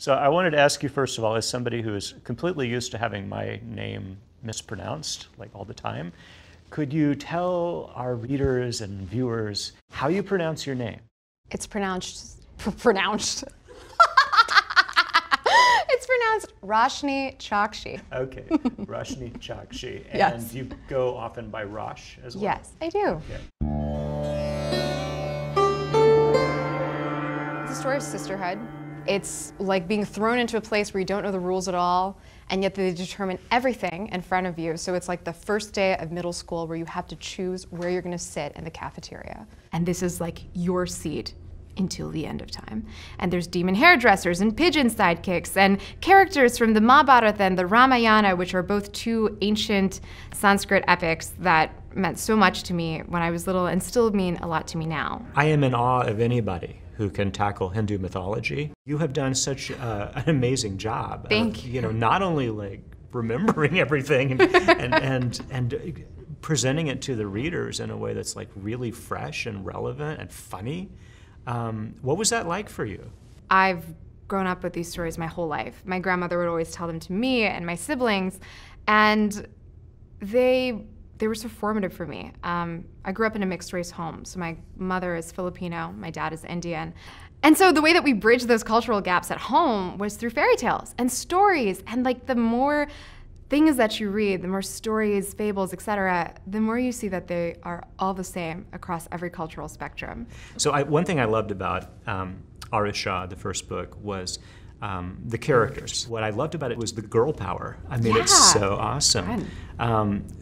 So I wanted to ask you, first of all, as somebody who is completely used to having my name mispronounced, like all the time, could you tell our readers and viewers how you pronounce your name? It's pronounced. It's pronounced Roshani Chokshi. Okay, Roshani Chokshi. And Yes. you go often by Rosh as well? Yes, I do. Okay. It's a story of sisterhood. It's like being thrown into a place where you don't know the rules at all, and yet they determine everything in front of you. So it's like the first day of middle school where you have to choose where you're going to sit in the cafeteria. And this is like your seat until the end of time. And there's demon hairdressers and pigeon sidekicks and characters from the Mahabharata and the Ramayana, which are both two ancient Sanskrit epics that meant so much to me when I was little and still mean a lot to me now. I am in awe of anybody who can tackle Hindu mythology. You have done such an amazing job. Thank you. You know, not only like remembering everything and presenting it to the readers in a way that's like really fresh and relevant and funny. What was that like for you? I've grown up with these stories my whole life. My grandmother would always tell them to me and my siblings, and they were so formative for me. I grew up in a mixed race home, so my mother is Filipino, my dad is Indian. And so the way that we bridged those cultural gaps at home was through fairy tales and stories, and like the more things that you read, the more stories, fables, etc., the more you see that they are all the same across every cultural spectrum. So one thing I loved about Aru Shah, the first book, was the characters. What I loved about it was the girl power. I mean, it's so awesome.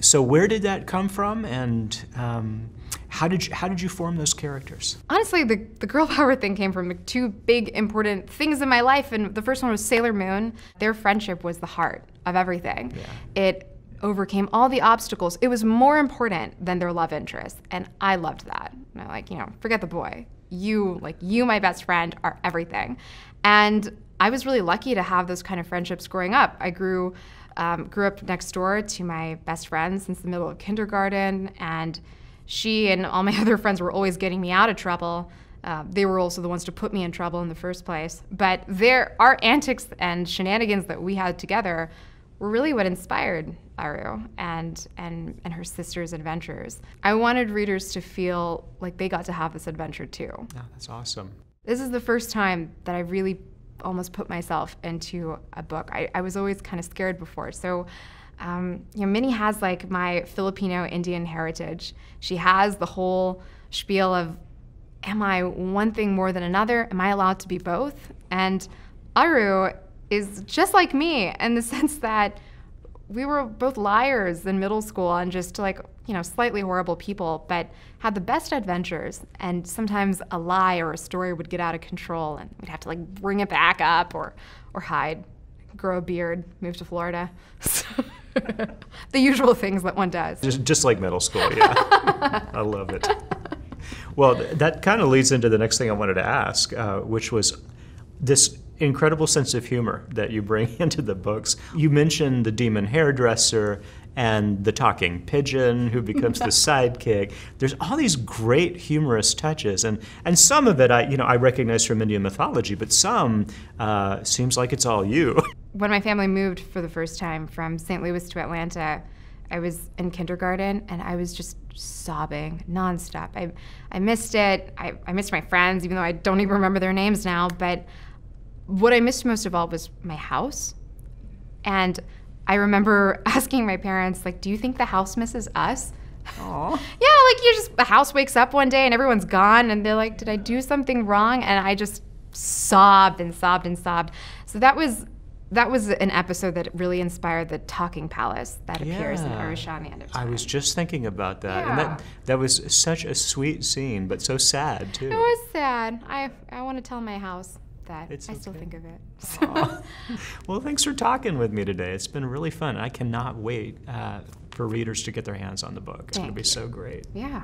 So where did that come from, and how did you form those characters? Honestly, the girl power thing came from two big important things in my life, and the first one was Sailor Moon. Their friendship was the heart of everything. Yeah. It overcame all the obstacles. It was more important than their love interest, and I loved that. And I like, forget the boy. You, my best friend, are everything. And I was really lucky to have those kind of friendships growing up. I grew up next door to my best friend since the middle of kindergarten, and she and all my other friends were always getting me out of trouble. They were also the ones to put me in trouble in the first place. But our antics and shenanigans that we had together were really what inspired Aru and her sister's adventures. I wanted readers to feel like they got to have this adventure too. Yeah, that's awesome. This is the first time that I really almost put myself into a book. I was always kind of scared before. So Minnie has like my Filipino Indian heritage. She has the whole spiel of, am I one thing more than another? Am I allowed to be both? And Aru is just like me in the sense that we were both liars in middle school and just slightly horrible people, but had the best adventures. And sometimes a lie or a story would get out of control and we'd have to bring it back up or hide, grow a beard, move to Florida. The usual things that one does. Just like middle school, yeah. I love it. Well, that kind of leads into the next thing I wanted to ask, which was this incredible sense of humor that you bring into the books. You mentioned the demon hairdresser and the talking pigeon who becomes the sidekick. There's all these great humorous touches, and some of it I recognize from Indian mythology, but some seems like it's all you. When my family moved for the first time from St. Louis to Atlanta, I was in kindergarten and I was just sobbing nonstop. I missed it. I missed my friends, even though I don't even remember their names now. But what I missed most of all was my house. And I remember asking my parents, do you think the house misses us? Aww. Yeah, the house wakes up one day and everyone's gone and they're like, did I do something wrong? And I just sobbed and sobbed and sobbed. So that was an episode that really inspired the talking palace that appears in Aru Shah at the end of time. I was just thinking about that. Yeah. And that was such a sweet scene, but so sad too. It was sad. I want to tell my house that It's I still okay. think of it. Well, thanks for talking with me today. It's been really fun. I cannot wait for readers to get their hands on the book. It's going to be so great. Yeah.